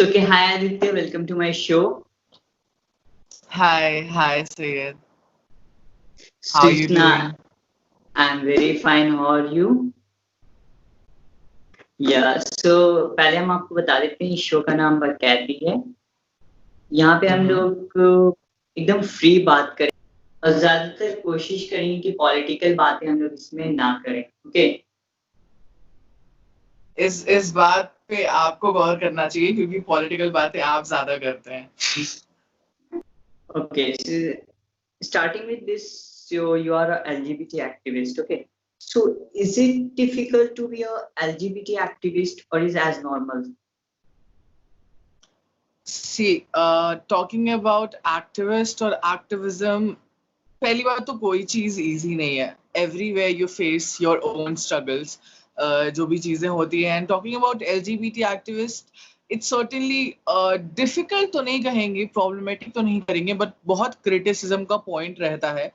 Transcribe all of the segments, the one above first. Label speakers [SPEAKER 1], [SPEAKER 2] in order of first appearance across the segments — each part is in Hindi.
[SPEAKER 1] So, okay, hi Aditya, welcome to my show.
[SPEAKER 2] Hi, Sayed. How
[SPEAKER 1] So,
[SPEAKER 2] are you doing?
[SPEAKER 1] I'm very fine. How are you? So पहले हम आपको बता देते हैं इस शो का नाम बकैती है। यहाँ पे हम
[SPEAKER 2] Mm-hmm.
[SPEAKER 1] लोग एकदम फ्री बात करें और ज्यादातर कोशिश करेंगे कि पॉलिटिकल बातें हम लोग इसमें ना करें। ओके
[SPEAKER 2] इस बात पे आपको गौर करना चाहिए क्योंकि पॉलिटिकल बातें आप ज्यादा करते हैं।
[SPEAKER 1] Okay starting with this, so you are a LGBT activist. Okay, so is it difficult to be a LGBT activist or is as normal?
[SPEAKER 2] See, talking about activist और activism, पहली बात तो कोई चीज इजी नहीं है। Everywhere you face your own struggles, जो भी चीजें होती हैं। And talking about LGBT activist, it's certainly difficult तो नहीं कहेंगे, प्रॉब्लमेटिक तो नहीं करेंगे, बट बहुत क्रिटिसिज्म का पॉइंट रहता है।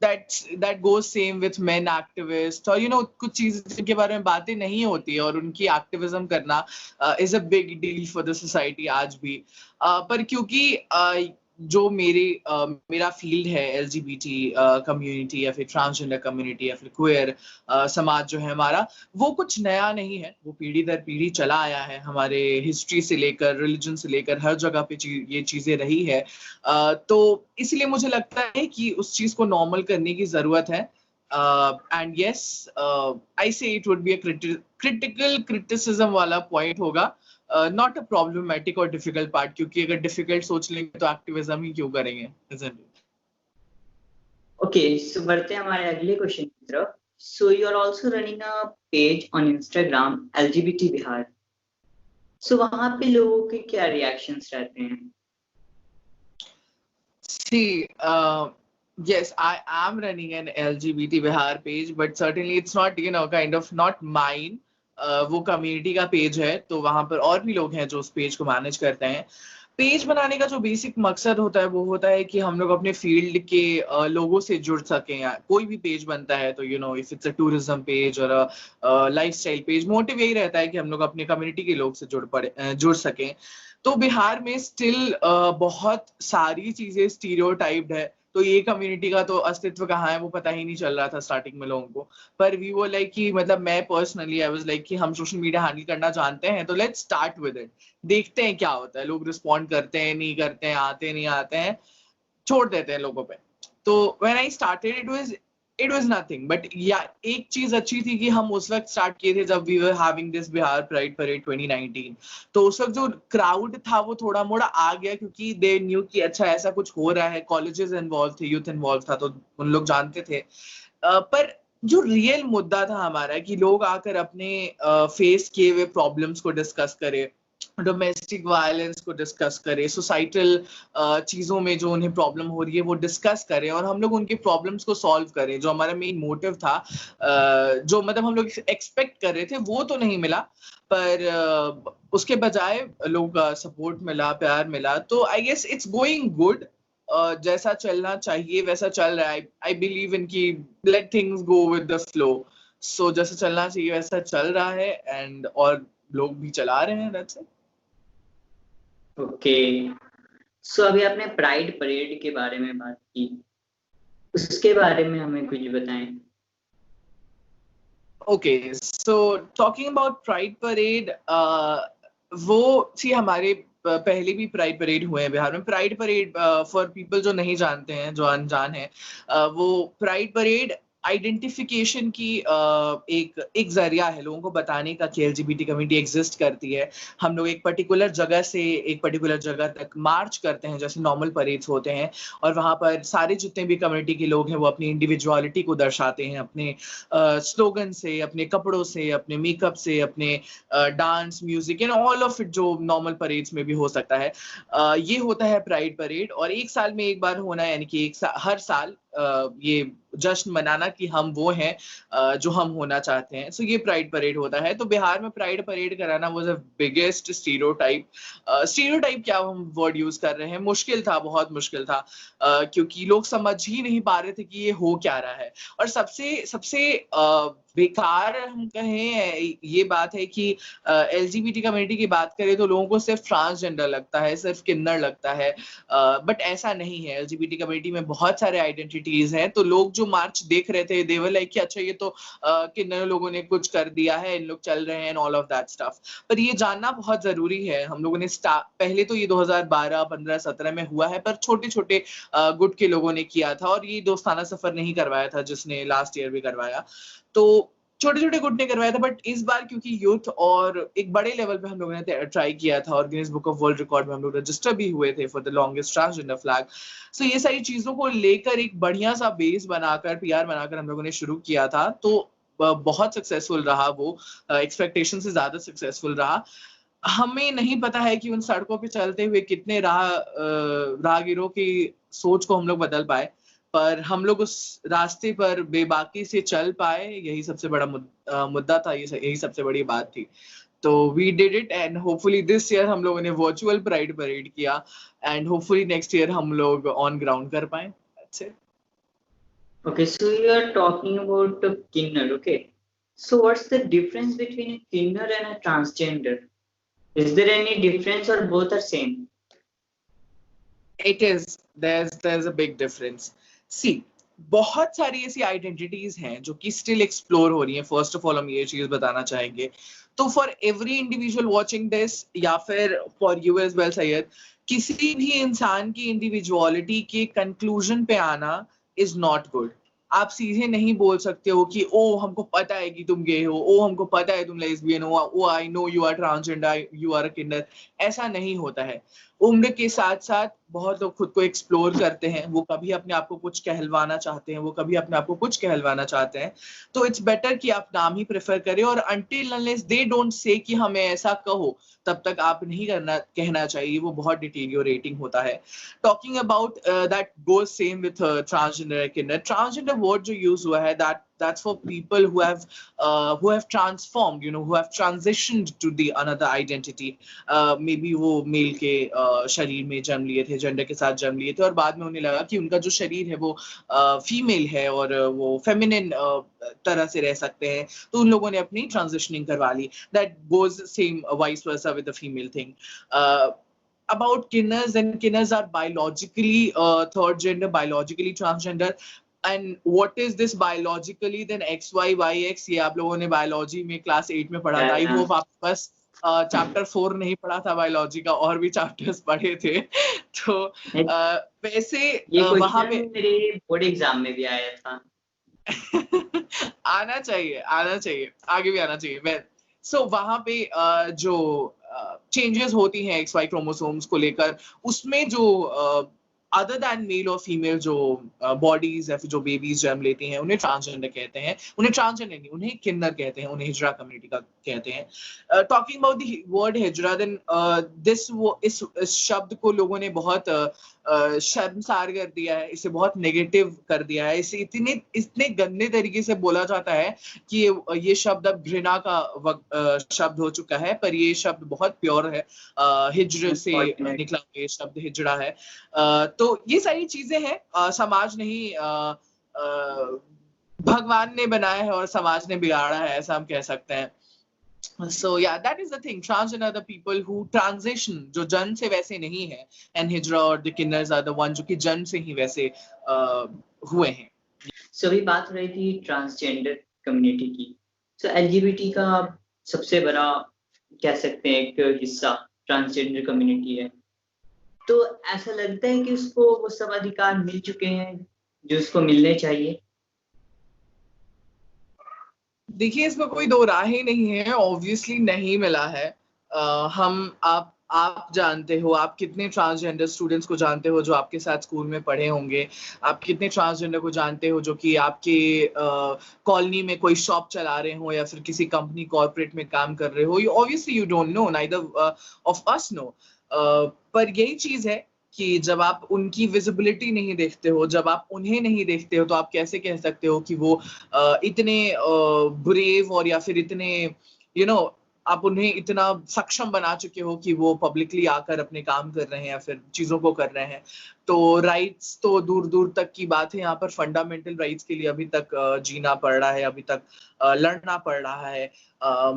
[SPEAKER 2] that goes same with men activists, और कुछ चीजें जिनके बारे में बातें नहीं होती है और उनकी एक्टिविज्म करना is a big deal for the society आज भी। पर क्योंकि जो मेरा फील्ड है एलजीबीटी कम्युनिटी या फिर ट्रांसजेंडर कम्युनिटी या फिर क्वेयर समाज जो है हमारा, वो कुछ नया नहीं है। वो पीढ़ी दर पीढ़ी चला आया है, हमारे हिस्ट्री से लेकर रिलीजन से लेकर हर जगह पे ये चीजें रही है। तो इसलिए मुझे लगता है कि उस चीज को नॉर्मल करने की जरूरत है। एंड यस, आई से it would be a critical criticism वाला पॉइंट होगा, नॉट अ प्रॉब्लमेटिक और डिफिकल्ट पार्ट, क्योंकि अगर डिफिकल्ट सोच लेंगे तो एक्टिविज्म ही क्यों करेंगे, isn't it?
[SPEAKER 1] ओके सो बढ़ते हैं हमारे अगले क्वेश्चन की तरफ। So you are also running a page on Instagram LGBT Bihar. So वहां पे लोगों के क्या रिएक्शंस रहते हैं?
[SPEAKER 2] See, yes, I am running an LGBT Bihar page, but certainly it's not, kind of not mine. वो कम्युनिटी का पेज है, तो वहां पर और भी लोग हैं जो उस पेज को मैनेज करते हैं। पेज बनाने का जो बेसिक मकसद होता है वो होता है कि हम लोग अपने फील्ड के लोगों से जुड़ सकें। या कोई भी पेज बनता है तो if it's a tourism page और लाइफस्टाइल पेज, मोटिव यही रहता है कि हम लोग अपने कम्युनिटी के लोग से जुड़ सकें। तो बिहार में स्टिल बहुत सारी चीजें स्टीरियोटाइप्ड है, तो ये कम्युनिटी का तो अस्तित्व कहाँ है वो पता ही नहीं चल रहा था स्टार्टिंग में लोगों को। पर वी वो लाइक कि मतलब मैं पर्सनली आई वाज लाइक कि हम सोशल मीडिया हैंडल करना जानते हैं, तो लेट्स स्टार्ट विद इट। देखते हैं क्या होता है, लोग रिस्पॉन्ड करते हैं नहीं करते हैं, आते नहीं आते हैं, छोड़ देते हैं लोगों पे। तो when I started it was nothing, but या एक चीज अच्छी थी कि हम उस वक्त स्टार्ट किए थे जब we were having this Bihar pride parade 2019। तो उस वक्त जो क्राउड था वो थोड़ा मोड़ा आ गया, क्योंकि दे न्यू कि अच्छा ऐसा कुछ हो रहा है, कॉलेजेस इन्वॉल्व थे, यूथ इन्वॉल्व था, तो उन लोग जानते थे। पर जो रियल मुद्दा था हमारा कि लोग आकर अपने फेस किए हुए प्रॉब्लम्स को डिस्कस करें, डोमेस्टिक वायलेंस को डिस्कस करें, सोसाइटल चीज़ों में जो उन्हें प्रॉब्लम हो रही है वो डिस्कस करें, और हम लोग उनके प्रॉब्लम्स को सॉल्व करें। जो हमारा मेन मोटिव था, जो मतलब हम लोग एक्सपेक्ट कर रहे थे वो तो नहीं मिला, पर उसके बजाय लोगों का सपोर्ट मिला, प्यार मिला। तो I guess it's going good. जैसा चलना चाहिए वैसा चल रहा है। आई बिलीव इन कि let things go with the flow. So जैसा चलना चाहिए वैसा चल रहा है, एंड और लोग भी चला रहे हैं, दैट्स इट।
[SPEAKER 1] ओके सो अभी आपने प्राइड परेड के बारे में बात की, उसके बारे में हमें कुछ बताएं।
[SPEAKER 2] Okay, so talking about pride parade, वो सी हमारे पहले भी प्राइड परेड हुए हैं बिहार में। प्राइड परेड, फॉर पीपल जो नहीं जानते हैं, जो अनजान है, वो प्राइड परेड आइडेंटिफिकेशन की एक जरिया है लोगों को बताने का कि एलजीबीटी कम्युनिटी एग्जिस्ट करती है। हम लोग एक पर्टिकुलर जगह से एक पर्टिकुलर जगह तक मार्च करते हैं, जैसे नॉर्मल परेड्स होते हैं, और वहां पर सारे जितने भी कम्युनिटी के लोग हैं वो अपनी इंडिविजुअलिटी को दर्शाते हैं, अपने स्लोगन से, अपने कपड़ों से, अपने मेकअप से, अपने dance, music and all of it, जो नॉर्मल परेड्स में भी हो सकता है। ये होता है प्राइड परेड, और एक साल में एक बार होना, यानी कि हर साल ये जश्न मनाना कि हम वो हैं जो हम होना चाहते हैं। सो ये प्राइड परेड होता है। तो बिहार में प्राइड परेड कराना was the biggest stereotype. Stereotype क्या हम वर्ड यूज कर रहे हैं, मुश्किल था, बहुत मुश्किल था, क्योंकि लोग समझ ही नहीं पा रहे थे कि ये हो क्या रहा है। और सबसे सबसे बेकार हम कहें ये बात है कि एलजीबीटी कम्युनिटी की बात करें तो लोगों को सिर्फ ट्रांसजेंडर लगता है, सिर्फ किन्नर लगता है, बट ऐसा नहीं है। एलजीबीटी कम्युनिटी में बहुत सारे आइडेंटिटीज हैं। तो लोग जो मार्च देख रहे थे दे वर लाइक कि अच्छा ये तो किन्नर लोगों ने कुछ कर दिया है, इन लोग चल रहे हैं and all of that stuff. पर ये जानना बहुत जरूरी है। हम लोगों ने पहले तो ये 2012, 15, 17 में हुआ है, पर छोटे छोटे गुट के लोगों ने किया था और ये दोस्ताना सफर नहीं करवाया था जिसने लास्ट ईयर भी करवाया। तो छोटे-छोटे गुट ने करवाया था, बट इस बार क्योंकि यूथ और एक बड़े लेवल पे हम लोगों ने ट्राई किया था और Guinness book of world record में हम लोग रजिस्टर भी हुए थे for the longest transgender flag. So ये सारी चीजों को लेकर एक बढ़िया सा बेस बनाकर, पीआर बनाकर हम लोगों ने शुरू किया था। तो बहुत सक्सेसफुल रहा वो, एक्सपेक्टेशन से ज्यादा सक्सेसफुल रहा। हमें नहीं पता है कि उन सड़कों पे चलते हुए कितने राहगीरों की सोच को हम लोग बदल पाए, पर हम लोग उस रास्ते पर बेबाकी से चल पाए, यही सबसे बड़ा मुद्दा था, यही सबसे बड़ी बात थी। तो we did it and hopefully this year हम लोगों ने वर्चुअल प्राइड परेड किया एंड होपफुली नेक्स्ट ईयर हम लोग ऑन ग्राउंड कर पाए। That's it.
[SPEAKER 1] Okay, so you are talking about the kinner, okay? So what's the difference between a kinner and a transgender? Is there any difference or both are same?
[SPEAKER 2] It is. There's a big difference. See, बहुत सारी ऐसी आइडेंटिटीज हैं जो कि स्टिल एक्सप्लोर हो रही हैं। फर्स्ट ऑफ ऑल हम ये चीज बताना चाहेंगे। तो for every individual watching this या फिर for you as well Sayed, किसी भी इंसान की इंडिविजुअलिटी के कंक्लूजन पे आना इज नॉट गुड। आप सीधे नहीं बोल सकते हो कि ओ हमको पता है कि तुम गे हो, ओ हमको पता है तुम लेस्बियन हो, oh I know you are transgender, you are a kinnar. ऐसा नहीं होता है। उम्र के साथ साथ बहुत लोग खुद को एक्सप्लोर करते हैं, वो कभी अपने आप को कुछ कहलवाना चाहते हैं, वो कभी अपने आप को कुछ कहलवाना चाहते हैं। तो इट्स बेटर कि आप नाम ही प्रेफर करें और until unless they don't say कि हमें ऐसा कहो, तब तक आप नहीं कहना चाहिए। वो बहुत डिटीरियोरेटिंग होता है। Talking about that goes same with transgender किन्नर। ट्रांसजेंडर वर्ड जो यूज हुआ है that's for people who have transformed, who have transitioned to the another identity. Maybe वो मेल के शरीर में जन्म लिए थे, जेंडर के साथ जन्म लिए थे और बाद में उन्हें लगा कि उनका जो शरीर है वो फीमेल है और वो फेमिनिन तरह से रह सकते हैं, तो उन लोगों ने अपनी ट्रांजिशनिंग करवा ली। That goes same vice versa with the female thing. About kinners, and kinners are biologically third gender, biologically transgender. And what is this biologically? Then XYYX, ये आप लोगों ने बायोलॉजी में क्लास 8 में पढ़ा था। आई होप आप बस चैप्टर 4 नहीं पढ़ा था बायोलॉजी का, और भी चैप्टर्स पढ़े थे। तो वैसे वहां पे
[SPEAKER 1] मेरे बोर्ड एग्जाम में भी आया था।
[SPEAKER 2] आना चाहिए, आगे भी आना चाहिए। सो वहां पे जो चेंजेस होती हैं XY क्रोमोसोम्स को लेकर, उसमें जो अदर दैन मेल और फीमेल जो बॉडीज या फिर जो बेबीज जन्म लेती हैं, उन्हें ट्रांसजेंडर कहते हैं। उन्हें ट्रांसजेंडर नहीं, उन्हें किन्नर कहते हैं, उन्हें हिजरा कम्युनिटी का कहते हैं। Talking about the word hijra, then इस शब्द को लोगों ने बहुत शर्मसार कर दिया है, इसे बहुत नेगेटिव कर दिया है। इसे इतने गंदे तरीके से बोला जाता है कि ये शब्द अब घृणा का शब्द हो चुका है, पर ये शब्द बहुत प्योर है। हिजर से निकला ये शब्द हिजड़ा है। तो ये सारी चीजें हैं, समाज नहीं भगवान ने बनाया है और समाज ने बिगाड़ा है, ऐसा हम कह सकते हैं। So yeah, that is the thing. Transgender are the people who transition, जो जन्म से वैसे नहीं है, and Hijra और the Kinnars are the ones जो कि जन्म से ही वैसे हुए हैं।
[SPEAKER 1] So अभी बात हो रही थी ट्रांसजेंडर कम्युनिटी की। So LGBT का सबसे बड़ा कह सकते हैं एक हिस्सा ट्रांसजेंडर कम्युनिटी है। तो ऐसा लगता है कि उसको वो सब अधिकार मिल चुके हैं जो उसको मिलने चाहिए।
[SPEAKER 2] देखिए, इसमें कोई दो राह ही नहीं है, ऑब्वियसली नहीं मिला है। आप जानते हो, आप कितने ट्रांसजेंडर स्टूडेंट्स को जानते हो जो आपके साथ स्कूल में पढ़े होंगे। आप कितने ट्रांसजेंडर को जानते हो जो कि आपके कॉलोनी में कोई शॉप चला रहे हो या फिर किसी कंपनी कॉर्पोरेट में काम कर रहे हो। Obviously you don't know, neither of us know. पर यही चीज है कि जब आप उनकी विजिबिलिटी नहीं देखते हो, जब आप उन्हें नहीं देखते हो, तो आप कैसे कह सकते हो कि वो इतने ब्रेव और या फिर इतने आप उन्हें इतना सक्षम बना चुके हो कि वो पब्लिकली आकर अपने काम कर रहे हैं या फिर चीजों को कर रहे हैं। तो राइट्स तो दूर दूर तक की बात है, यहाँ पर फंडामेंटल राइट्स के लिए अभी तक जीना पड़ रहा है, अभी तक लड़ना पड़ रहा है।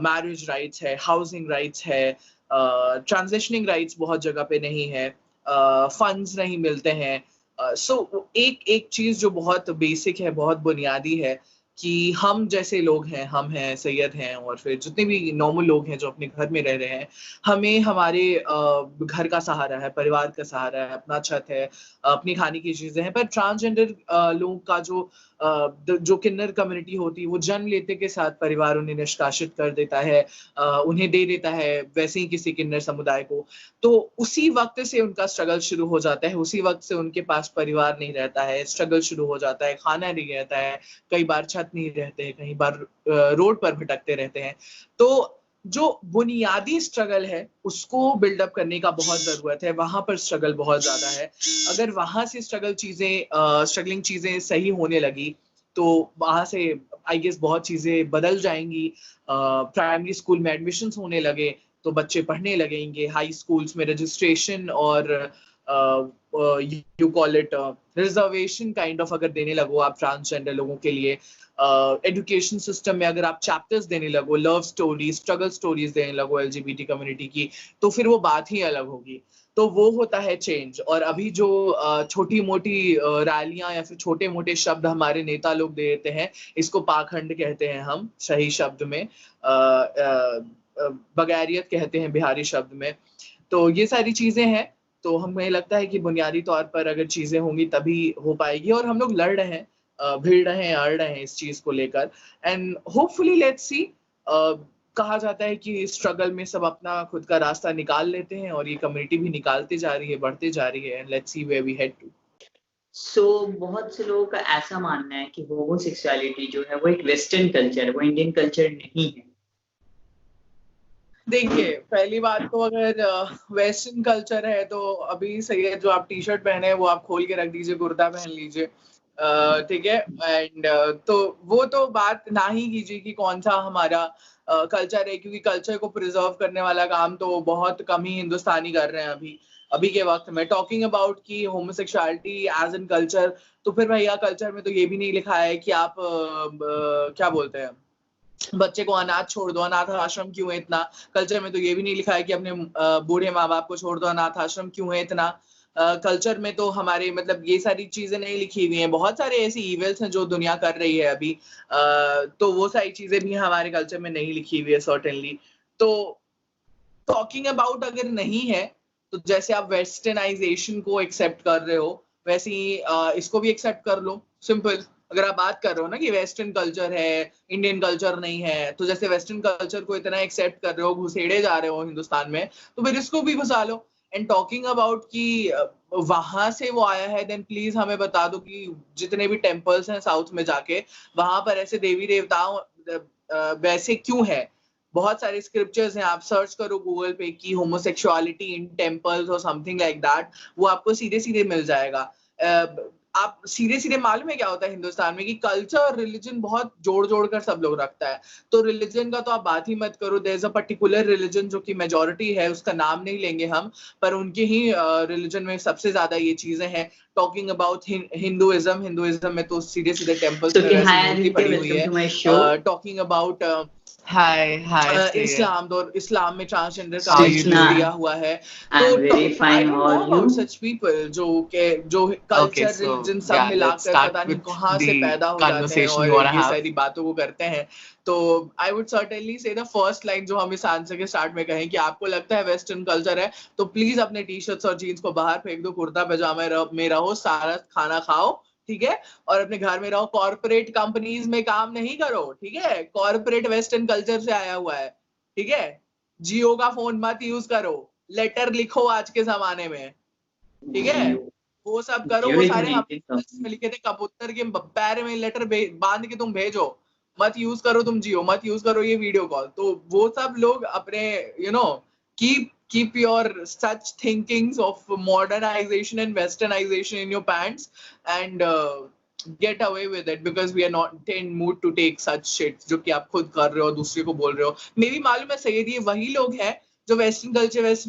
[SPEAKER 2] मैरिज राइट्स है, हाउसिंग राइट्स है, ट्रांजिशनिंग राइट्स बहुत जगह पे नहीं है, फंड्स नहीं मिलते हैं। सो एक एक चीज जो बहुत बेसिक है, बहुत बुनियादी है कि हम जैसे लोग हैं, हम हैं, सैयद हैं और फिर जितने भी नॉर्मल लोग हैं जो अपने घर में रह रहे हैं, हमें हमारे घर का सहारा है, परिवार का सहारा है, अपना छत है, अपनी खाने की चीजें हैं। पर ट्रांसजेंडर लोगों का जो किन्नर कम्युनिटी होती है, वो जन्म लेते के साथ परिवार उन्हें निष्कासित कर देता है, उन्हें दे देता है वैसे ही किसी किन्नर समुदाय को। तो उसी वक्त से उनका स्ट्रगल शुरू हो जाता है, उसी वक्त से उनके पास परिवार नहीं रहता है, स्ट्रगल शुरू हो जाता है, खाना नहीं रहता है, कई बार छत नहीं रहते हैं, कई बार रोड पर भटकते रहते हैं। तो जो बुनियादी स्ट्रगल है उसको बिल्डअप करने का बहुत जरूरत है, वहां पर स्ट्रगल बहुत ज्यादा है। अगर वहां से स्ट्रगलिंग चीजें सही होने लगी तो वहां से आई गेस बहुत चीजें बदल जाएंगी। प्राइमरी स्कूल में एडमिशंस होने लगे तो बच्चे पढ़ने लगेंगे, हाई स्कूल्स में रजिस्ट्रेशन और you call it reservation kind of अगर देने लगो आप ट्रांसजेंडर लोगों के लिए, एजुकेशन सिस्टम में अगर आप चैप्टर्स देने लगो, लव स्टोरीज, स्ट्रगल स्टोरीज देने लगो एलजीबीटी कम्युनिटी की, तो फिर वो बात ही अलग होगी। तो वो होता है चेंज। और अभी जो छोटी मोटी रैलियां या फिर छोटे मोटे शब्द हमारे नेता लोग दे देते हैं, इसको पाखंड कहते हैं हम सही शब्द में, बगैरियत कहते हैं बिहारी शब्द में। तो ये सारी चीजें हैं। तो हमें लगता है कि बुनियादी तौर पर अगर चीजें होंगी तभी हो पाएगी, और हम लोग लड़ रहे हैं, भिड़ रहे हैं, अड़ रहे हैं इस चीज को लेकर। एंड होपफुली लेट्स सी, कहा जाता है कि स्ट्रगल में सब अपना खुद का रास्ता निकाल लेते हैं, और ये कम्युनिटी भी निकालते जा रही है, बढ़ते जा रही है, and let's see where we head to.
[SPEAKER 1] So बहुत से लोगों का ऐसा मानना है कि होमोसेक्सुअलिटी जो है वो एक वेस्टर्न कल्चर है, वो इंडियन कल्चर नहीं है।
[SPEAKER 2] देखिए, पहली बात तो अगर वेस्टर्न कल्चर है तो अभी सही है, जो आप टी शर्ट पहने हैं वो आप खोल के रख दीजिए, कुर्ता पहन लीजिए, ठीक है। एंड तो वो तो बात ना ही कीजिए कि कौन सा हमारा कल्चर है, क्योंकि कल्चर को प्रिजर्व करने वाला काम तो बहुत कम ही हिंदुस्तानी कर रहे हैं अभी अभी के वक्त में। टॉकिंग अबाउट की होमोसेक्सुअलिटी एज एन कल्चर, तो फिर भैया कल्चर में तो ये भी नहीं लिखा है कि आप क्या बोलते हैं, बच्चे को अनाथ छोड़ दो, अनाथ आश्रम क्यों है इतना। कल्चर में तो ये भी नहीं लिखा है कि अपने बूढ़े माँ बाप को छोड़ दो, अनाथ आश्रम क्यों है इतना। कल्चर में तो हमारे मतलब ये सारी चीजें नहीं लिखी हुई हैं। बहुत सारे ऐसी इवेंट्स हैं जो दुनिया कर रही है अभी, तो वो सारी चीजें भी हमारे कल्चर में नहीं लिखी हुई है सर्टेनली। तो टॉकिंग अबाउट अगर नहीं है, तो जैसे आप वेस्टर्नाइजेशन को एक्सेप्ट कर रहे हो वैसे ही इसको भी एक्सेप्ट कर लो, सिंपल। अगर आप बात कर रहे हो ना कि वेस्टर्न कल्चर है, इंडियन कल्चर नहीं है, तो जैसे वेस्टर्न कल्चर को इतना एक्सेप्ट कर रहे हो, घुसेड़े जा रहे हो हिंदुस्तान में, तो फिर इसको भी घुसा लो। एंड टॉकिंग अबाउट कि वहां से वो आया है, देन प्लीज हमें बता दो कि जितने भी टेम्पल्स हैं साउथ में जाके, वहां पर ऐसे देवी देवताओं वैसे क्यों है। बहुत सारे स्क्रिप्चर्स हैं, आप सर्च करो गूगल पे कि होमोसेक्सुअलिटी इन टेम्पल्स और समथिंग लाइक दैट, वो आपको सीधे सीधे मिल जाएगा। आप सीधे सीधे मालूम है क्या होता है हिंदुस्तान में कि कल्चर और रिलीजन बहुत जोड़ जोड़ कर सब लोग रखता है। तो रिलीजन का तो आप बात ही मत करो, there is a particular religion जो कि मेजोरिटी है, उसका नाम नहीं लेंगे हम, पर उनके ही रिलीजन में सबसे ज्यादा ये चीजें हैं। टॉकिंग अबाउट हिंदुइज्म में तो सीधे सीधे टेम्पल्स
[SPEAKER 1] So
[SPEAKER 2] में
[SPEAKER 1] okay,
[SPEAKER 2] वैसी
[SPEAKER 1] hi
[SPEAKER 2] मूर्ति
[SPEAKER 1] Aditya,
[SPEAKER 2] पड़ी हुई
[SPEAKER 1] welcome
[SPEAKER 2] है।
[SPEAKER 1] to my show.
[SPEAKER 2] Talking about
[SPEAKER 3] Hi, Sayed.
[SPEAKER 2] Islam में ट्रांसजेंडर का
[SPEAKER 3] How you
[SPEAKER 2] रिस्ट्रिक्शन
[SPEAKER 3] doing?
[SPEAKER 2] दिया
[SPEAKER 1] Suchna,
[SPEAKER 2] हुआ है।
[SPEAKER 1] I'm
[SPEAKER 2] तो
[SPEAKER 1] very
[SPEAKER 2] I
[SPEAKER 1] fine.
[SPEAKER 2] Don't
[SPEAKER 1] How
[SPEAKER 2] know
[SPEAKER 1] are
[SPEAKER 2] about
[SPEAKER 1] you?
[SPEAKER 2] Such people जो
[SPEAKER 3] Okay,
[SPEAKER 2] कल्चर
[SPEAKER 3] so
[SPEAKER 2] रिलीजन सब
[SPEAKER 3] yeah, let's
[SPEAKER 2] मिलाकर
[SPEAKER 3] start
[SPEAKER 2] पता नहीं
[SPEAKER 3] with
[SPEAKER 2] कहाँ से
[SPEAKER 3] the
[SPEAKER 2] पैदा हो जाते हैं
[SPEAKER 3] conversation
[SPEAKER 2] और
[SPEAKER 3] you want to
[SPEAKER 2] ये
[SPEAKER 3] have.
[SPEAKER 2] सारी बातों को करते हैं। तो आई वुड सर्टेनली से द फर्स्ट लाइन जो हम इस आंसर के स्टार्ट में कहें कि आपको लगता है वेस्टर्न कल्चर है, तो प्लीज अपने टी शर्ट्स और जीन्स को बाहर फेंक दो, कुर्ता पैजामे में रहो, सारा खाना खाओ, ठीक है, और अपने घर में रहो। कॉर्पोरेट कंपनीज में काम नहीं करो, ठीक है। कॉर्पोरेट वेस्टर्न कल्चर से आया हुआ है, ठीक है। जियो का फोन मत यूज करो, लेटर लिखो आज के जमाने में, ठीक है।
[SPEAKER 1] Geo.
[SPEAKER 2] वो सब करो,
[SPEAKER 1] Geo
[SPEAKER 2] वो
[SPEAKER 1] is an
[SPEAKER 2] सारे हम
[SPEAKER 1] Indian
[SPEAKER 2] में
[SPEAKER 1] company.
[SPEAKER 2] लिखे थे, कबूतर के पैर में लेटर बांध के तुम भेजो, मत यूज करो तुम जियो, मत यूज करो ये वीडियो कॉल। तो वो सब लोग अपने keep your such thinkings of modernization and westernization in your pants, and get away with it because we are not in mood to take such shit जो कि आप खुद कर रहे हो दूसरे को बोल रहे हो। मेरी मालूम है सैयद ये वही लोग हैं जो वेस्टर्न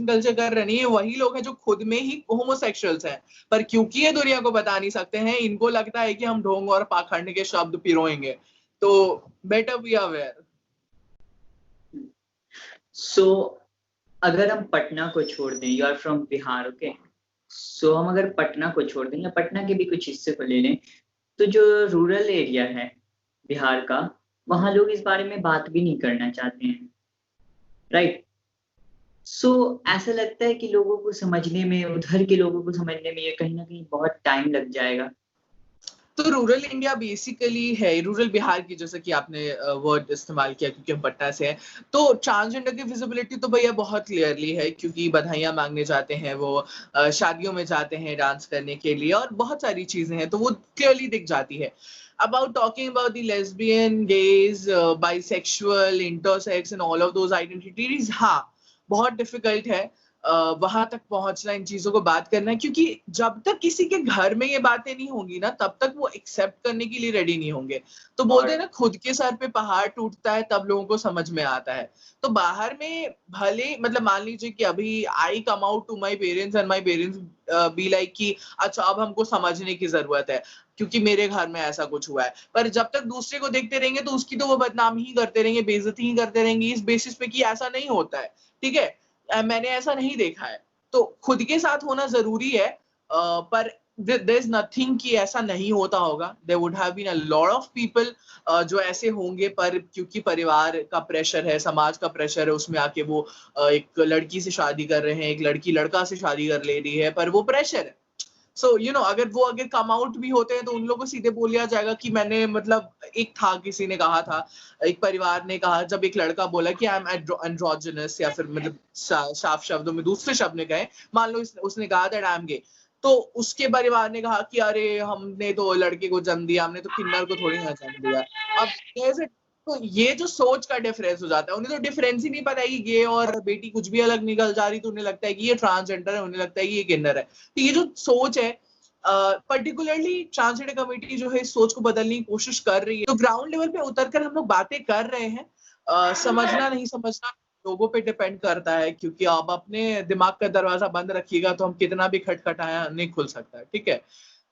[SPEAKER 2] कल्चर कर रहे हैं, वही लोग हैं जो खुद में ही होमोसेक्सुअल्स हैं, पर क्योंकि ये दुनिया को बता नहीं सकते हैं, इनको लगता है कि हम ढोंग और पाखंड के शब्द पिरोएंगे, तो बेटर बी अवेयर।
[SPEAKER 1] सो अगर हम पटना को छोड़ दें, you are from Bihar, okay, so हम अगर पटना को छोड़ दें या पटना के भी कुछ हिस्से को ले लें, तो जो रूरल एरिया है बिहार का, वहां लोग इस बारे में बात भी नहीं करना चाहते हैं, राइट? सो ऐसा लगता है कि लोगों को समझने में, उधर के लोगों को समझने में ये कहीं ना कहीं बहुत टाइम लग जाएगा।
[SPEAKER 2] तो रूरल इंडिया बेसिकली है, रूरल बिहार की, जैसे कि आपने वर्ड इस्तेमाल किया क्योंकि हम पटना से हैं, तो ट्रांसजेंडर की विजिबिलिटी तो भैया बहुत क्लियरली है, क्योंकि बधाइयां मांगने जाते हैं वो, शादियों में जाते हैं डांस करने के लिए, और बहुत सारी चीजें हैं, तो वो क्लियरली दिख जाती है। About talking about the lesbian, gays, bisexual, intersex and all of those identities, हाँ बहुत डिफिकल्ट है वहां तक पहुंचना, इन चीजों को बात करना, क्योंकि जब तक किसी के घर में ये बातें नहीं होंगी ना, तब तक वो एक्सेप्ट करने के लिए रेडी नहीं होंगे। तो बोलते हैं ना, खुद के सर पे पहाड़ टूटता है तब लोगों को समझ में आता है। तो बाहर में भले, मतलब मान लीजिए कि अभी I come out to my parents and my parents be like कि अच्छा अब हमको समझने की जरूरत है क्योंकि मेरे घर में ऐसा कुछ हुआ है, पर जब तक दूसरे को देखते रहेंगे तो उसकी तो वो बदनामी ही करते रहेंगे, बेइज्जती ही करते रहेंगे इस बेसिस पे कि ऐसा नहीं होता है, ठीक है, मैंने ऐसा नहीं देखा है। तो खुद के साथ होना जरूरी है, पर there is nothing कि ऐसा नहीं होता होगा। There would have been a lot of people जो ऐसे होंगे, पर क्योंकि परिवार का प्रेशर है, समाज का प्रेशर है, उसमें आके वो एक लड़की से शादी कर रहे हैं, एक लड़की लड़का से शादी कर ले रही है, पर वो प्रेशर है। सो यू नो, अगर कम आउट भी होते हैं तो उन लोगों को सीधे बोल दिया जाएगा कि मैंने, मतलब एक था, किसी ने कहा था, एक परिवार ने कहा, जब एक लड़का बोला कि आई एम एंड्रोजिनस, या फिर मतलब साफ शब्दों में दूसरे शब्द में कहे, मान लो उसने कहा दैट आई एम गे, तो उसके परिवार ने कहा कि अरे हमने तो लड़के को जन्म दिया, हमने तो किन्नर को थोड़ी ना जन्म दिया। अब कैसे, तो ये जो सोच का डिफरेंस हो जाता है, उन्हें तो डिफरेंस ही नहीं पता है कि गे और बेटी कुछ भी अलग निकल जा रही, तो उन्हें लगता है कि ये ट्रांसजेंडर है, उन्हें लगता है कि ये किन्नर है। तो ये जो सोच है, पर्टिकुलरली ट्रांसजेंडर कम्युनिटी जो है इस सोच को बदलने की कोशिश कर रही है। तो ग्राउंड लेवल पे उतरकर हम लोग बातें कर रहे हैं, समझना नहीं समझना लोगों पे डिपेंड करता है, क्योंकि आप अपने दिमाग का दरवाजा बंद रखिएगा तो हम कितना भी खटखटाया नहीं खुल सकता है, ठीक है।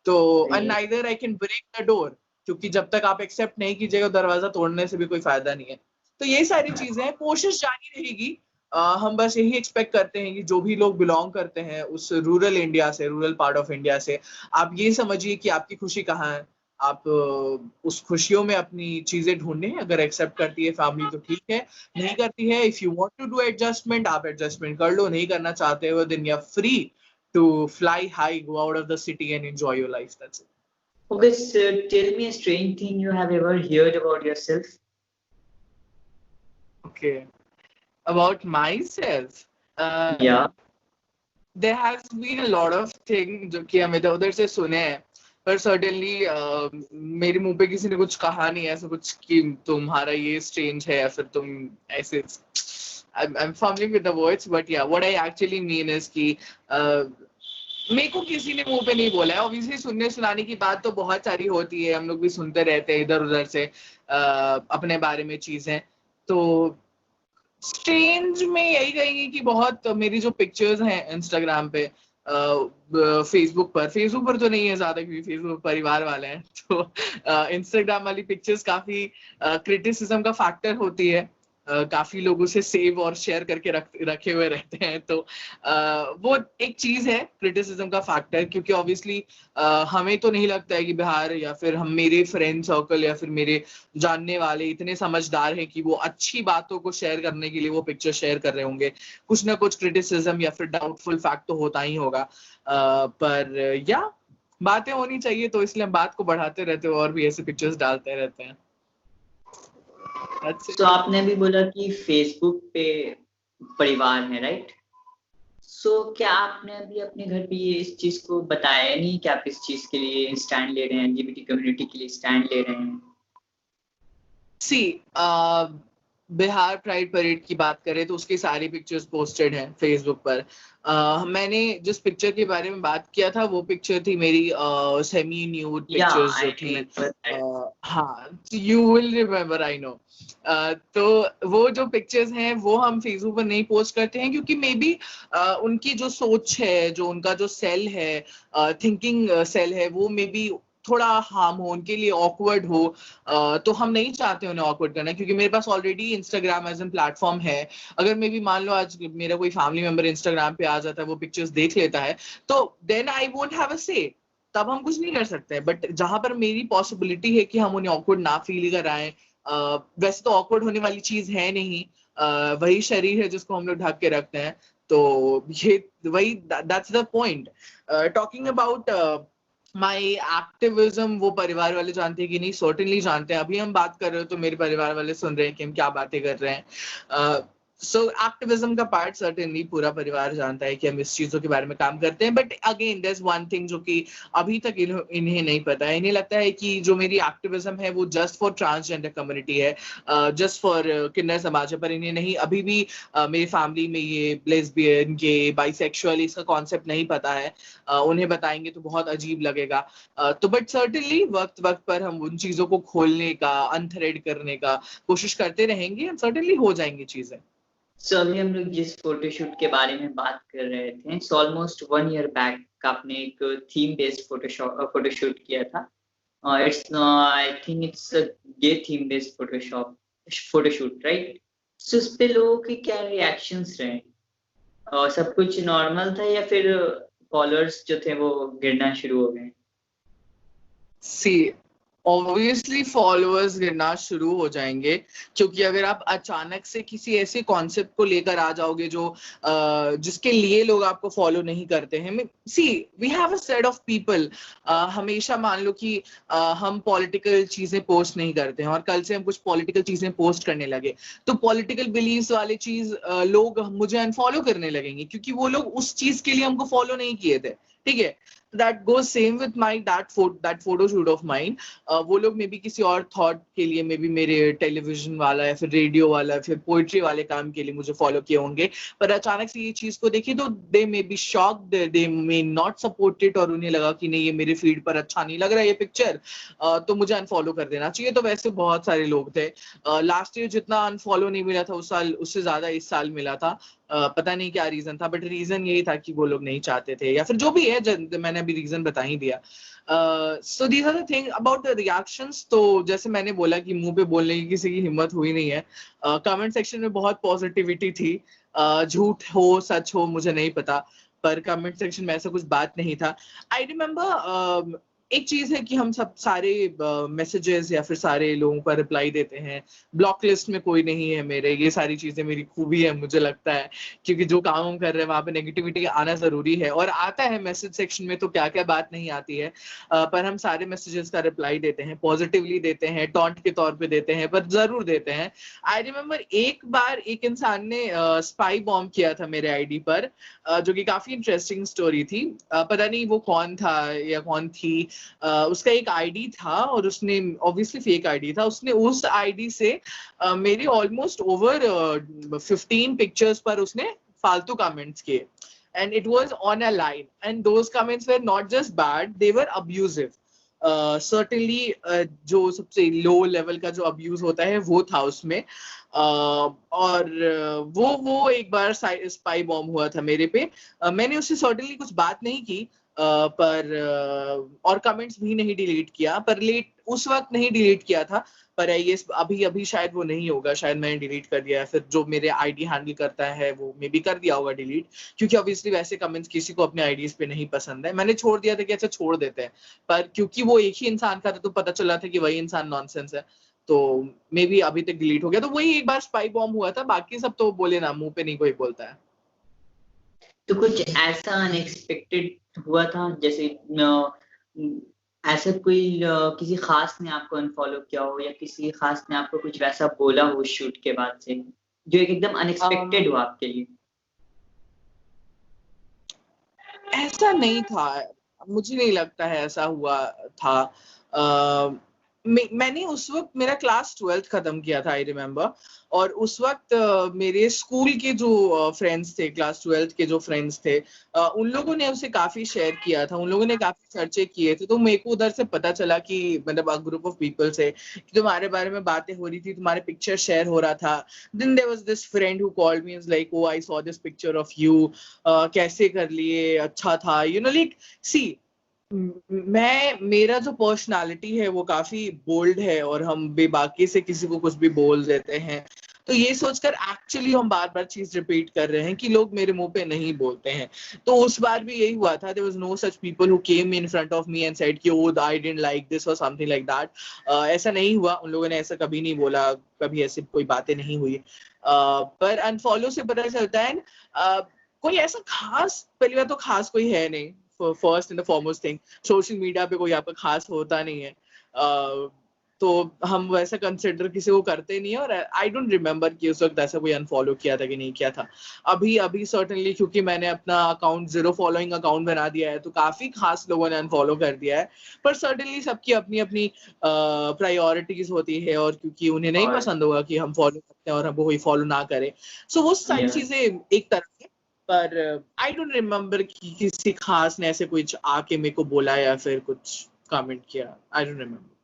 [SPEAKER 2] तो and neither I can break the door, क्योंकि जब तक आप एक्सेप्ट नहीं कीजिएगा दरवाजा तोड़ने से भी कोई फायदा नहीं है। तो ये सारी चीजें हैं, कोशिश जारी रहेगी। हम बस यही एक्सपेक्ट करते हैं कि जो भी लोग बिलोंग करते हैं उस रूरल इंडिया से, रूरल पार्ट ऑफ इंडिया से, आप ये समझिए कि आपकी खुशी कहाँ है, आप उस खुशियों में अपनी चीजें ढूंढें। अगर एक्सेप्ट करती है फैमिली तो ठीक है, नहीं करती है, if you want to do adjustment आप एडजस्टमेंट कर लो, नहीं करना चाहते हो then you are free to fly high, go out of the city and enjoy your life, that's it.
[SPEAKER 1] Okay, so tell me a strange thing you have ever heard about yourself.
[SPEAKER 2] Okay, about myself,
[SPEAKER 1] Yeah.
[SPEAKER 2] there has been a lot of things जो कि हम इधर उधर से सुने हैं, पर certainly मेरे मुंह पे किसी ने कुछ कहा नहीं है ऐसा कुछ कि तुम्हारा ये strange है या फिर तुम ऐसे, I'm fumbling with the words, but yeah, what I actually mean is कि मेरे को किसी ने मुंह पे नहीं बोला है। ऑब्वियसली सुनने सुनाने की बात तो बहुत सारी होती है, हम लोग भी सुनते रहते हैं इधर उधर से अपने बारे में चीजें। तो स्ट्रेंज में यही कहेंगे कि बहुत मेरी जो पिक्चर्स हैं इंस्टाग्राम पे, फेसबुक पर तो नहीं है ज्यादा क्योंकि फेसबुक परिवार वाले हैं, तो इंस्टाग्राम वाली पिक्चर्स काफी क्रिटिसिज्म का फैक्टर होती है। काफी लोग उसे सेव और शेयर करके रखे हुए रहते हैं, तो वो एक चीज है क्रिटिसिज्म का फैक्टर, क्योंकि ऑब्वियसली हमें तो नहीं लगता है कि बिहार या फिर हम, मेरे फ्रेंड सर्कल या फिर मेरे जानने वाले इतने समझदार हैं कि वो अच्छी बातों को शेयर करने के लिए वो पिक्चर शेयर कर रहे होंगे। कुछ ना कुछ क्रिटिसिज्म या फिर डाउटफुल फैक्ट तो होता ही होगा, पर या बातें होनी चाहिए, तो इसलिए हम बात को बढ़ाते रहते हैं और भी ऐसे पिक्चर्स डालते रहते हैं।
[SPEAKER 1] तो आपने अभी बोला कि फेसबुक पे परिवार है, राइट? सो क्या आपने अभी अपने घर पे ये इस चीज को बताया नहीं कि आप इस चीज के लिए स्टैंड ले रहे हैं, एलजीबीटी कम्युनिटी के लिए स्टैंड ले रहे हैं?
[SPEAKER 2] सी बिहार प्राइड परेड की बात करें तो उसकी सारी पिक्चर्स पोस्टेड हैं फेसबुक पर। मैंने जिस पिक्चर के बारे में बात किया था वो पिक्चर थी मेरी सेमी न्यूड
[SPEAKER 1] या
[SPEAKER 2] पिक्चर्स
[SPEAKER 1] आई
[SPEAKER 2] जो थी।
[SPEAKER 1] Remember that.
[SPEAKER 2] हाँ, you will remember, I know. तो वो जो पिक्चर्स हैं वो हम फेसबुक पर नहीं पोस्ट करते हैं क्योंकि मे बी उनकी जो सोच है, जो उनका जो सेल है, थिंकिंग सेल है, वो मे बी थोड़ा हार्म हो, उनके लिए ऑकवर्ड हो। तो हम नहीं चाहते उन्हें ऑकवर्ड करना क्योंकि मेरे पास already Instagram as an platform है। अगर मे बी मान लो आज मेरा कोई फैमिली मेंबर इंस्टाग्राम पे आ जाता है, वो पिक्चर्स देख लेता है, तो then I won't have a say, तब हम कुछ नहीं कर सकते। बट जहां पर मेरी पॉसिबिलिटी है कि हम उन्हें ऑकवर्ड ना फील कराएं, वैसे तो ऑकवर्ड होने वाली चीज है नहीं, वही शरीर है जिसको हम लोग ढक के रखते हैं। तो ये वही, that's the point. Talking about my activism, वो परिवार वाले जानते हैं कि नहीं? सर्टेनली जानते हैं। अभी हम बात कर रहे हो तो मेरे परिवार वाले सुन रहे हैं कि हम क्या बातें कर रहे हैं। सो एक्टिविज्म का पार्ट सर्टेनली पूरा परिवार जानता है कि हम इस चीजों के बारे में काम करते हैं। But again there is one thing जो कि अभी तक इन्हें नहीं पता है। इन्हें लगता है कि जो मेरी एक्टिविज्म है वो जस्ट फॉर ट्रांसजेंडर कम्युनिटी है, जस्ट फॉर किन्नर समाज है। पर इन्हें नहीं, अभी भी मेरी फैमिली में ये लेस्बियन, गे, बाइसेक्सुअल, इसका कॉन्सेप्ट नहीं पता है। उन्हें बताएंगे तो बहुत अजीब लगेगा। तो बट सर्टेनली वक्त वक्त पर हम उन चीजों को खोलने का, अनथ्रेड करने का कोशिश करते रहेंगे, सर्टेनली हो जाएंगी चीजें।
[SPEAKER 1] सो अभी हम लोग जिस फोटोशूट के बारे में बात कर रहे थे, सो ऑलमोस्ट 1 ईयर बैक आपने एक थीम बेस्ड फोटोशूट किया था। It's I think it's gay theme based photoshoot, right? So उस पे लोगों के क्या रिएक्शंस रहे? और सब कुछ नॉर्मल था या फिर फॉलोअर्स जो थे वो गिरना शुरू हो गए?
[SPEAKER 2] सी, ऑब्वियसली फॉलोअर्स गिरना शुरू हो जाएंगे क्योंकि अगर आप अचानक से किसी ऐसे कॉन्सेप्ट को लेकर आ जाओगे जो जिसके लिए लोग आपको फॉलो नहीं करते हैं। See, we have a set of people. हमेशा मान लो कि हम पॉलिटिकल चीजें पोस्ट नहीं करते हैं और कल से हम कुछ पॉलिटिकल चीजें पोस्ट करने लगे तो पॉलिटिकल बिलीव्स वाली चीज लोग मुझे अनफॉलो करने लगेंगे क्योंकि वो लोग उस चीज के लिए हमको फॉलो नहीं किए थे। ठीक है, that goes same with my that photo shoot of mine। वो लोग मे बी किसी और थॉट के लिए, मे बी मेरे टेलीविजन वाला या फिर रेडियो वाला या फिर पोइट्री वाले काम के लिए मुझे फॉलो किए होंगे। पर अचानक से ये चीज को देखी तो they may be shocked, they may not support it, और उन्हें लगा कि नहीं ये मेरे फीड पर अच्छा नहीं लग रहा है ये पिक्चर, तो मुझे अनफॉलो कर देना चाहिए। तो वैसे बहुत सारे लोग थे। लास्ट ईयर जितना अनफॉलो नहीं मिला था उस साल, उससे ज्यादा इस साल मिला था। पता नहीं क्या रीजन था, बट रीजन यही था कि वो लोग नहीं चाहते थे या फिर जो भी है, मैंने अभी रीजन बता ही दिया। So these are the thing about the reactions. तो जैसे मैंने बोला कि मुंह पे बोलने की किसी की हिम्मत हुई नहीं है। कमेंट सेक्शन में बहुत पॉजिटिविटी थी। झूठ हो सच हो मुझे नहीं पता, पर कमेंट सेक्शन में ऐसा कुछ बात नहीं था। आई रिमेम्बर एक चीज है कि हम सब सारे मैसेजेस या फिर सारे लोगों का रिप्लाई देते हैं। ब्लॉक लिस्ट में कोई नहीं है मेरे, ये सारी चीजें मेरी खूबी है मुझे लगता है, क्योंकि जो काम हम कर रहे हैं वहां पे नेगेटिविटी आना जरूरी है। और आता है मैसेज सेक्शन में तो क्या क्या बात नहीं आती है, पर हम सारे मैसेजेस का रिप्लाई देते हैं, पॉजिटिवली देते हैं, टॉन्ट के तौर पे देते हैं, पर जरूर देते हैं। आई रिमेम्बर एक बार एक इंसान ने स्पाई बॉम्ब किया था मेरे आईडी पर, जो कि काफी इंटरेस्टिंग स्टोरी थी। पता नहीं वो कौन था या कौन थी। उसका एक आईडी था और उसने, ऑब्वियसली फेक आईडी था, उसने उस आईडी से मेरी ऑलमोस्ट ओवर 15 पिक्चर्स पर उसने फालतू कमेंट्स किए, and it was on a line, and those comments were not just bad, they were abusive। certainly जो सबसे लो लेवल का जो अब्यूज होता है वो था उसमें। और वो एक बार स्पाई बॉम्ब हुआ था मेरे पे। मैंने उससे सर्टेनली कुछ बात नहीं की, पर और कमेंट्स भी नहीं डिलीट किया, पर लेट उस वक्त नहीं डिलीट किया था। पर ये अभी अभी शायद वो नहीं होगा, शायद मैंने डिलीट कर दिया है, फिर जो मेरे आईडी हैंडल करता है वो मे बी कर दिया होगा डिलीट, क्योंकि ऑब्वियसली वैसे कमेंट्स किसी को अपने आईडीज पे नहीं पसंद है। मैंने छोड़ दिया था कि अच्छा छोड़ देते हैं, पर क्योंकि वो एक ही इंसान का था तो पता चला था कि वही इंसान नॉनसेंस है, तो मे बी अभी तक डिलीट हो गया। तो वही एक बार स्पाई बॉम्ब हुआ था, बाकी सब तो बोले ना, मुंह पे नहीं कोई बोलता है।
[SPEAKER 1] तो कुछ ऐसा अनएक्सपेक्टेड हुआ था, जैसे ऐसा कोई किसी खास ने आपको अनफॉलो किया हो या किसी खास ने आपको कुछ वैसा बोला हो शूट के बाद से, जो एकदम अनएक्सपेक्टेड हो आपके लिए?
[SPEAKER 2] ऐसा नहीं था, मुझे नहीं लगता है ऐसा हुआ था। मैंने उस वक्त मेरा क्लास 12th खत्म किया था, आई रिमेम्बर। और उस वक्त मेरे स्कूल के जो फ्रेंड्स थे, क्लास 12th के जो फ्रेंड्स थे, उन लोगों ने उसे काफी शेयर किया था, उन लोगों ने काफी चर्चे किए थे। तो मेरे को उधर से पता चला कि मतलब ग्रुप ऑफ पीपल से कि तुम्हारे बारे में बातें हो रही थी, तुम्हारे पिक्चर शेयर हो रहा था। Then there was this friend who called me, is like, oh I saw this picture of you, कैसे कर लिए, अच्छा था, यू नो, लाइक सी मेरा जो पर्सनालिटी है वो काफी बोल्ड है और हम बेबाकी से किसी को कुछ भी बोल देते हैं। तो ये सोचकर एक्चुअली हम बार बार चीज रिपीट कर रहे हैं कि लोग मेरे मुंह पे नहीं बोलते हैं। तो उस बार भी यही हुआ था, there was no such people who came in front of me and said कि oh I didn't like this और समथिंग लाइक दैट। ऐसा नहीं हुआ, उन लोगों ने ऐसा कभी नहीं बोला, कभी ऐसी कोई बातें नहीं हुई। पर अनफॉलो से पता चलता है कोई ऐसा खास, पहली बात तो खास कोई है नहीं, first and the foremost thing. Social media पे कोई आपका खास होता नहीं है, तो हम वैसा कंसिडर किसी को करते नहीं है। और आई डोंट रिमेम्बर कि उस वक्त ऐसा कोई अनफॉलो किया था कि नहीं किया था। अभी अभी सर्टेनली क्योंकि मैंने अपना अकाउंट 0 फॉलोइंग अकाउंट बना दिया है, तो काफी खास लोगों ने अनफॉलो कर दिया है। पर सर्टेनली सबकी अपनी अपनी प्रायोरिटीज होती है, और क्योंकि उन्हें नहीं पसंद होगा कि हम फॉलो करते हैं और हमको कोई फॉलो ना करे, सो वो सारी चीजें एक तरफ है। पर आई डोंट रिमेम्बर कि किसी खास ने ऐसे कुछ आके मेरे को बोला या फिर कुछ कमेंट किया, आई डोंट रिमेम्बर।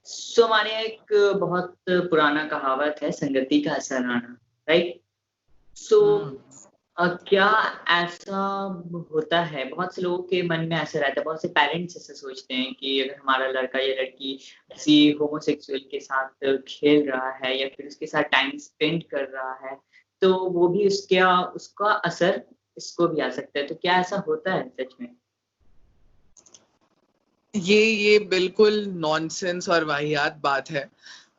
[SPEAKER 1] सो हमारे यहाँ एक बहुत पुराना कहावत है, संगति का असर आना, राइट? सो क्या ऐसा होता है, बहुत से लोगों के मन में ऐसा रहता है, बहुत से पेरेंट्स ऐसा सोचते हैं कि अगर हमारा लड़का या लड़की किसी होमोसेक्सुअल के साथ खेल रहा है या फिर उसके साथ टाइम स्पेंड कर रहा है, तो वो भी उसका असर इसको भी आ सकता है। तो क्या ऐसा होता है सच में?
[SPEAKER 2] ये बिल्कुल नॉनसेंस और वाहियात बात है,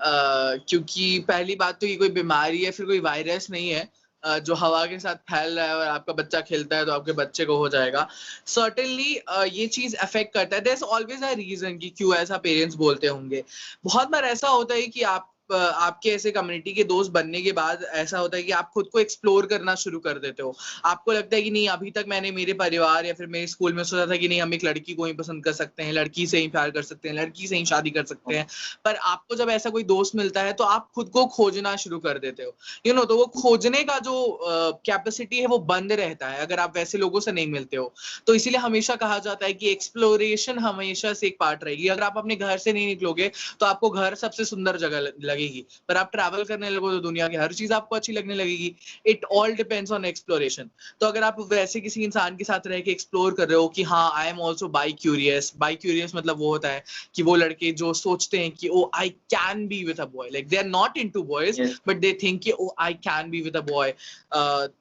[SPEAKER 2] क्योंकि पहली बात तो ये कोई बीमारी है, फिर कोई वायरस नहीं है जो हवा के साथ फैल रहा है और आपका बच्चा खेलता है तो आपके बच्चे को हो जाएगा। सर्टेनली ये चीज अफेक्ट करता है। There is always a reason कि क्यों ऐसा पेरेंट्स बोलते होंगे। बहुत बार ऐसा होता है कि आपके ऐसे कम्युनिटी के दोस्त बनने के बाद ऐसा होता है कि आप खुद को एक्सप्लोर करना शुरू कर देते हो। आपको लगता है कि नहीं, अभी तक मैंने मेरे परिवार या फिर मेरे स्कूल में सोचा था कि नहीं, हम एक लड़की को ही पसंद कर सकते हैं, लड़की से ही प्यार कर सकते हैं, लड़की से ही शादी कर सकते हैं। पर आपको जब ऐसा कोई दोस्त मिलता है तो आप खुद को खोजना शुरू कर देते हो, यू नो। तो वो खोजने का जो कैपेसिटी है वो बंद रहता है अगर आप वैसे लोगों से नहीं मिलते हो। तो इसीलिए हमेशा कहा जाता है कि एक्सप्लोरेशन हमेशा से एक पार्ट रहेगी। अगर आप अपने घर से नहीं निकलोगे तो आपको घर सबसे सुंदर जगह लगेगी, पर आप ट्रैवल करने लगो तो दुनिया की हर चीज आपको अच्छी लगने लगेगी। It all depends on exploration. तो अगर आप वैसे किसी इंसान के साथ रह के एक्सप्लोर कर रहे हो कि हाँ, I am also by curious मतलब वो होता है कि वो लड़के जो सोचते हैं कि oh I can be with a boy, like they are not into boys but they think कि oh I can be with a boy.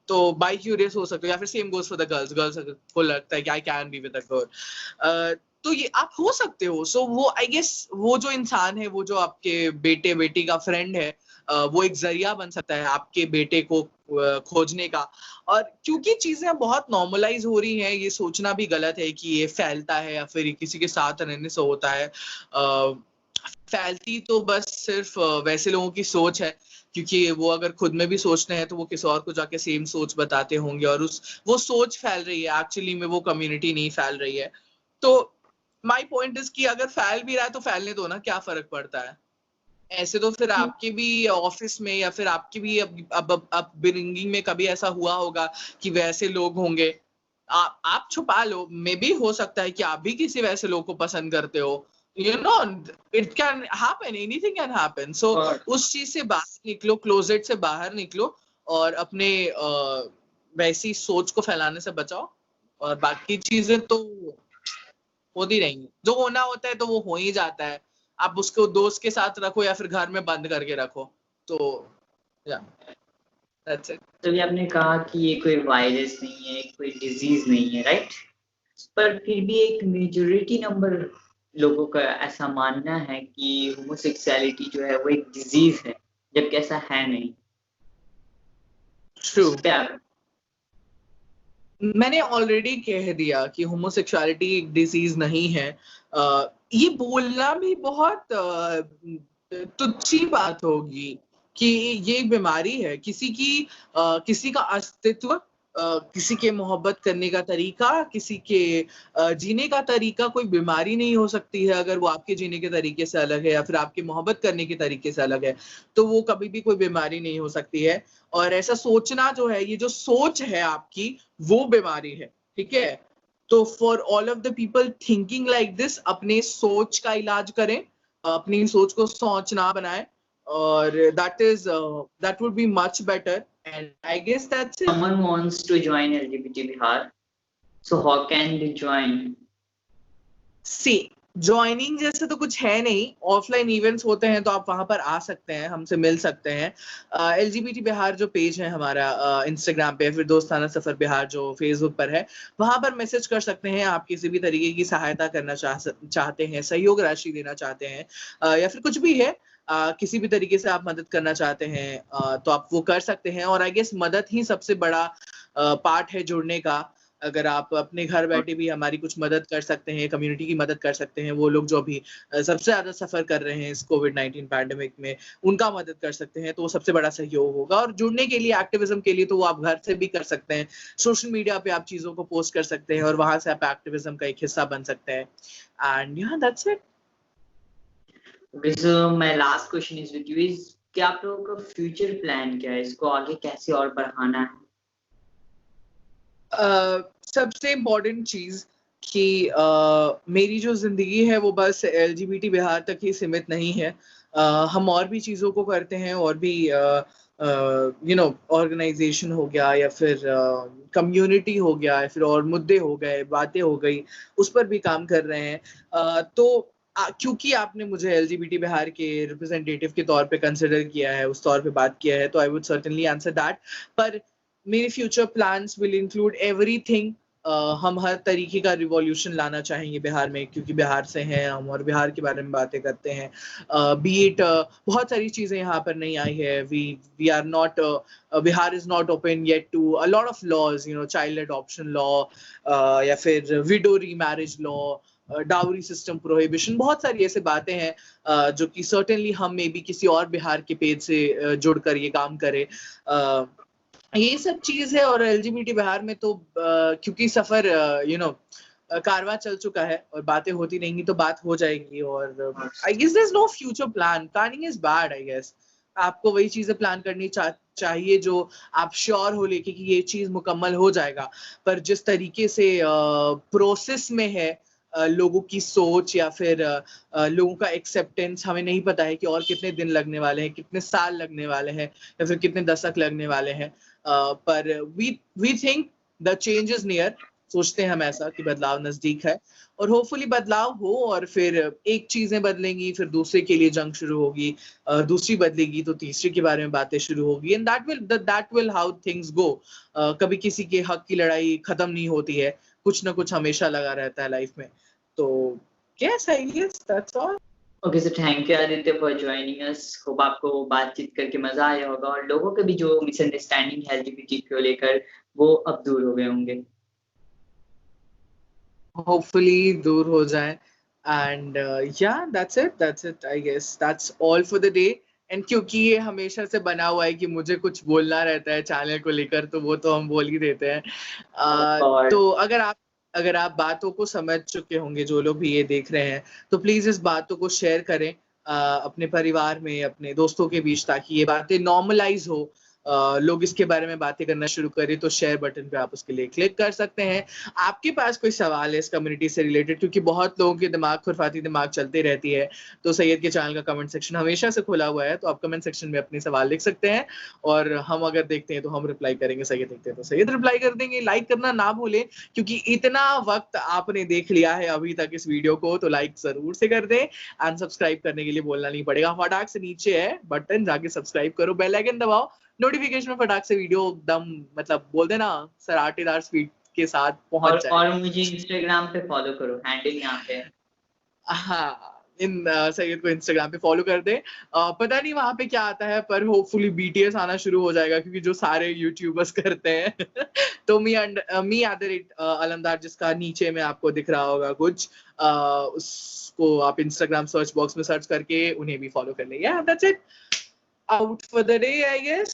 [SPEAKER 2] तो बाई क्यूरियस हो सकते हो, या फिर same goes for the girls को लगता है कि I can be with a girl. तो ये आप हो सकते हो। सो वो आई गेस वो जो इंसान है, वो जो आपके बेटे बेटी का फ्रेंड है, वो एक जरिया बन सकता है आपके बेटे को खोजने का। और क्योंकि चीजें बहुत नॉर्मलाइज हो रही हैं, ये सोचना भी गलत है कि ये फैलता है या फिर किसी के साथ रहने से होता है। फैलती तो बस सिर्फ वैसे लोगों की सोच है, क्योंकि वो अगर खुद में भी सोचते हैं तो वो किसी और को जाके सेम सोच बताते होंगे, और वो सोच फैल रही है, एक्चुअली में वो कम्युनिटी नहीं फैल रही है। तो माई पॉइंट इज कि अगर फैल भी रहा है तो फैलने दो ना, क्या फर्क पड़ता है। ऐसे तो फिर आपके भी ऑफिस में या फिर आपकी भी अपब्रिंगिंग में कभी ऐसा हुआ होगा कि वैसे लोग होंगे। आप छुपा लो, मे भी हो सकता है कि आप भी किसी वैसे लोग को पसंद करते हो, you know. It can happen, anything can happen. So उस चीज से बाहर निकलो, क्लोजेट से बाहर निकलो, और अपने वैसी सोच को फैलाने से बचाओ। और बाकी चीजें तो होती रहेंगी, जो होना होता है तो वो हो ही जाता है। आप उसको दोस्त के साथ रखो या फिर घर में बंद करके रखो, तो that's it.
[SPEAKER 1] तो ये आपने कहा कि ये कोई वायरस नहीं है, कोई डिजीज नहीं है, राइट? पर फिर भी एक मेजॉरिटी नंबर लोगों का ऐसा मानना है कि होमोसेक्सुअलिटी जो है वो एक डिजीज है, जबकि ऐसा है नहीं।
[SPEAKER 2] True.
[SPEAKER 1] प्यार
[SPEAKER 2] मैंने ऑलरेडी कह दिया कि होमोसेक्सुअलिटी एक डिजीज नहीं है। ये बोलना भी बहुत तुच्छी बात होगी कि ये एक बीमारी है। किसी का अस्तित्व किसी के मोहब्बत करने का तरीका, किसी के जीने का तरीका कोई बीमारी नहीं हो सकती है अगर वो आपके जीने के तरीके से अलग है या फिर आपके मोहब्बत करने के तरीके से अलग है, तो वो कभी भी कोई बीमारी नहीं हो सकती है। और ऐसा सोचना जो है, ये जो सोच है आपकी, वो बीमारी है, ठीक है? तो for all of the people thinking like this, अपने सोच का इलाज करें, अपनी सोच को सोच ना बनाएं, और that would be much better, and I guess that's it.
[SPEAKER 1] Someone wants to join LGBT Bihar, so how can they join?
[SPEAKER 2] See, joining जैसे तो कुछ है नहीं, ऑफलाइन इवेंट्स होते हैं तो आप वहां पर आ सकते हैं, हमसे मिल सकते हैं। LGBT बिहार जो पेज है हमारा इंस्टाग्राम पे, फिर दोस्ताना सफर बिहार जो फेसबुक पर है, वहां पर मैसेज कर सकते हैं। आप किसी भी तरीके की सहायता करना चाहते हैं, सहयोग राशि देना चाहते हैं, या फिर कुछ भी है, किसी भी तरीके से आप मदद करना चाहते हैं, तो आप वो कर सकते हैं। और आई गेस मदद ही सबसे बड़ा पार्ट है जुड़ने का। अगर आप अपने घर बैठे भी हमारी कुछ मदद कर सकते हैं, कम्युनिटी की मदद कर सकते हैं, वो लोग जो अभी सबसे ज्यादा सफर कर रहे हैं इस कोविड-19 पैंडेमिक में, उनका मदद कर सकते हैं, तो वो सबसे बड़ा सहयोग होगा। और जुड़ने के लिए, एक्टिविज्म के लिए, तो वो आप घर से भी कर सकते हैं। सोशल मीडिया पे आप चीजों को पोस्ट कर सकते हैं और वहां से आप एक्टिविज्म का एक हिस्सा बन सकते हैं। एंड या that's it.
[SPEAKER 1] Okay, so my last question is with you is कि आप लोगों का फ्यूचर प्लान क्या है, इसको आगे कैसे और बढ़ाना है?
[SPEAKER 2] सबसे इम्पोर्टेंट चीज कि मेरी जो जिंदगी है वो बस LGBT बिहार तक ही सीमित नहीं है। हम और भी चीजों को करते हैं, और भी ऑर्गेनाइजेशन हो गया, या फिर कम्युनिटी हो गया, या फिर और मुद्दे हो गए, बातें हो गई, उस पर भी काम कर रहे हैं। तो क्योंकि आपने मुझे LGBT बिहार के रिप्रेजेंटेटिव के तौर पे कंसिडर किया है, उस तौर पे बात किया है, तो I would certainly answer that. पर मेरे future plans will include everything. हम हर तरीके का रिवॉल्यूशन लाना चाहेंगे बिहार में, क्योंकि बिहार से हैं हम और बिहार के बारे में बातें करते हैं। बी इट बहुत सारी चीजें यहाँ पर नहीं आई है। We are not, Bihar is not open yet to a lot of laws, child adoption law, या फिर widow remarriage law, dowry system prohibition, बहुत सारी ऐसे बातें हैं जो कि सर्टेनली हम मे बी किसी और बिहार के पेज से जुड़कर ये काम करें। ये सब चीज है। और LGBT बिहार में तो क्योंकि सफर कारवां चल चुका है और बातें होती रहेंगी, तो बात हो जाएगी। और I guess there is no future plan. Planning is bad, I guess. आपको वही चीजें प्लान करनी चाहिए जो आप श्योर हो लेके कि ये चीज मुकम्मल हो जाएगा। पर जिस तरीके से प्रोसेस में है लोगों की सोच, या फिर लोगों का एक्सेप्टेंस, हमें नहीं पता है कि और कितने दिन लगने वाले हैं, कितने साल लगने वाले हैं, या फिर कितने दशक लगने वाले हैं। पर we think the change is near. सोचते हैं हम ऐसा कि बदलाव नजदीक है, और होपफुली बदलाव हो, और फिर एक चीजें बदलेंगी, फिर दूसरे के लिए जंग शुरू होगी, दूसरी बदलेगी तो तीसरे के बारे में बातें शुरू होगी, and that will how things go. कभी किसी के हक की लड़ाई खत्म नहीं होती है, कुछ ना कुछ हमेशा लगा रहता है लाइफ में। तो yes, I guess that's all.
[SPEAKER 1] Okay, so thank you Aditya for joining us. Hope आपको बातचीत करके मजा आया होगा, और लोगों के भी जो मिसअंडरस्टैंडिंग है LGBT को लेकर, वो अब दूर हो गए होंगे।
[SPEAKER 2] Hopefully दूर हो जाए। And yeah, that's it, I guess that's all for the day. And क्योंकि ये हमेशा से बना हुआ है कि मुझे कुछ बोलना रहता है चैनल को लेकर, तो वो तो हम बोल ही देते हैं। तो अगर आप बातों को समझ चुके होंगे, जो लोग भी ये देख रहे हैं, तो प्लीज इस बातों को शेयर करें अपने परिवार में, अपने दोस्तों के बीच, ताकि ये बातें नॉर्मलाइज हो, लोग इसके बारे में बातें करना शुरू करें। तो शेयर बटन पे आप उसके लिए क्लिक कर सकते हैं। आपके पास कोई सवाल है इस कम्युनिटी से रिलेटेड, क्योंकि बहुत लोगों के दिमाग, खुरफाती दिमाग चलते रहती है, तो सैयद के चैनल का कमेंट सेक्शन हमेशा से खुला हुआ है, तो आप कमेंट सेक्शन में अपने सवाल लिख सकते हैं, और हम अगर देखते हैं तो हम रिप्लाई करेंगे, सैयद देखते हैं तो सैयद रिप्लाई कर देंगे। लाइक करना ना भूलें, क्योंकि इतना वक्त आपने देख लिया है अभी तक इस वीडियो को, तो लाइक जरूर से कर दें। एंड सब्सक्राइब करने के लिए बोलना नहीं पड़ेगा, फटाक से नीचे है बटन, जाके सब्सक्राइब करो, बेल आइकन दबाओ, नोटिफिकेशन में फटाक से वीडियो एकदम, मतलब बोल देना सराटेदार स्पीड के साथ पहुंच जाए।
[SPEAKER 1] और मुझे इंस्टाग्राम पे फॉलो करो, हैंडल यहाँ पे।
[SPEAKER 2] हाँ, सैयद को इंस्टाग्राम पे फॉलो कर दे। पता नहीं वहां पे क्या आता है, पर होपफुली BTS आना शुरू हो जाएगा, क्योंकि जो सारे यूट्यूबर्स करते हैं। तो मी @अलमदार, जिसका नीचे में आपको दिख रहा होगा कुछ, उसको आप इंस्टाग्राम सर्च बॉक्स में सर्च करके उन्हें भी फॉलो कर ले। Yeah, that's it. Out for the day, I guess.